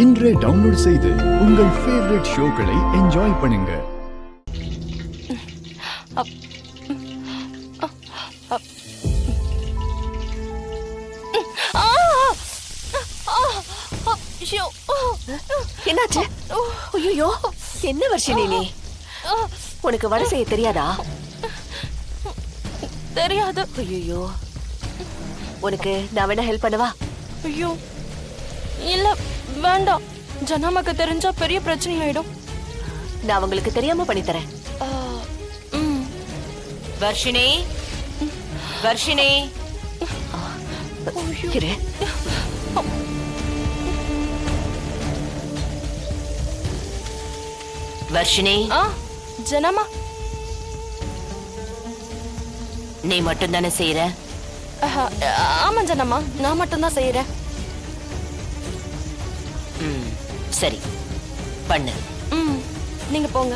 இன்றே டவுன்லோட் செய்து உங்கள் ஃபேவரட் ஷோக்களை என்ஜாய் பண்ணுங்க. என்னாச்சு? ஐயோ, என்ன வர்ஷினி நீ? உனக்கு வடை செய்ய தெரியாதா? தெரியாது. ஐயோ, உனக்கு நான் வேணா ஹெல்ப் பண்ணவா? ஐயோ இல்ல வேண்டாம். ஜனாமாக்கு தெரிஞ்சா பெரிய பிரச்சனை ஆயிடும். நான் உங்களுக்கு தெரியாம பண்ணி தரேன். வர்ஷினி, வர்ஷினி, இரு. வர்ஷினி, ஜனாமா நீ மட்டும் தானே செய்யற? ஆமா ஜனாமா, நான் மட்டும்தான் செய்யறேன். சரி, பண்ணு. நீங்க போங்க.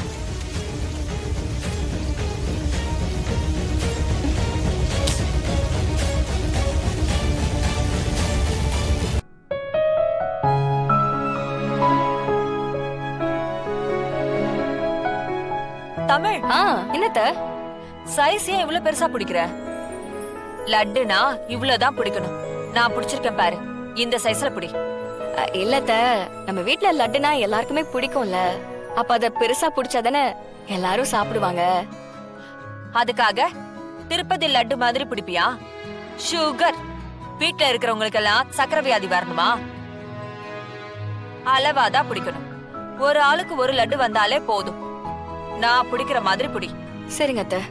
தமிழ், என்னத்த சைஸ் ஏன் இவ்வளவு பெருசா பிடிக்கிற? லட்டுனா இவ்வளவுதான் பிடிக்கணும். நான் பிடிச்சிருக்கேன் பாரு, இந்த சைஸ்ல பிடி. இல்லத்த, நம்ம வீட்ல லட்டுனா எல்லாருக்குமே பிடிக்கும்ல. அப்ப அத பெருசா பிடிச்சாதானே எல்லாரும் சாப்பிடுவாங்க. அதுக்காக திருப்பதி லட்டு மாதிரி பிடிப்பியா? சுகர் வீட்ல இருக்கிறவங்களுக்கு எல்லாம் சக்கரை வியாதி வரணுமா? அளவாதான் பிடிக்கணும். ஒரு ஆளுக்கு ஒரு லட்டு வந்தாலே போதும். நான் பிடிக்கிற மாதிரி பிடி. சரிங்க அத்தை.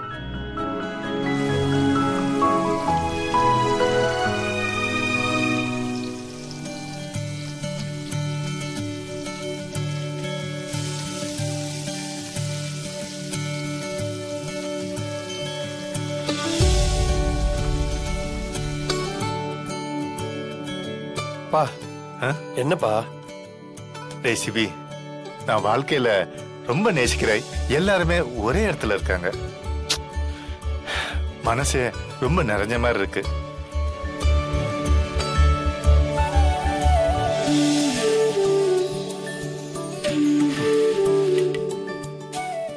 பா, என்னப்பா? டேய் சிபி, நான் வாழ்க்கையில ரொம்ப நேசிக்கிறேன். எல்லாருமே ஒரே இடத்துல இருக்காங்க. மனசே ரொம்ப நிறைஞ்ச மாதிரி இருக்கு.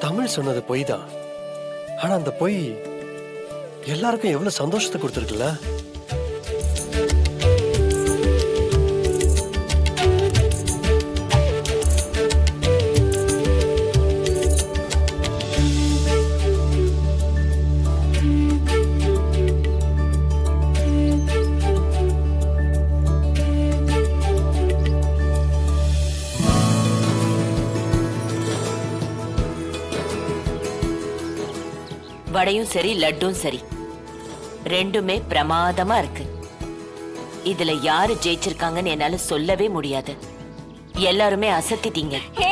தமிழ் சொன்னது பொய் தான். ஆனா அந்த பொய் எல்லாருக்கும் எவ்வளவு சந்தோஷத்தை கொடுத்துருக்குல்ல. வடையும் சரி லட்டும் சரி, ரெண்டுமே பிரமாதமா இருக்கு. இதுல யாரு ஜெயிச்சிருக்காங்கன்னு என்னால சொல்லவே முடியாது. எல்லாருமே அசத்திட்டீங்க. ஹே,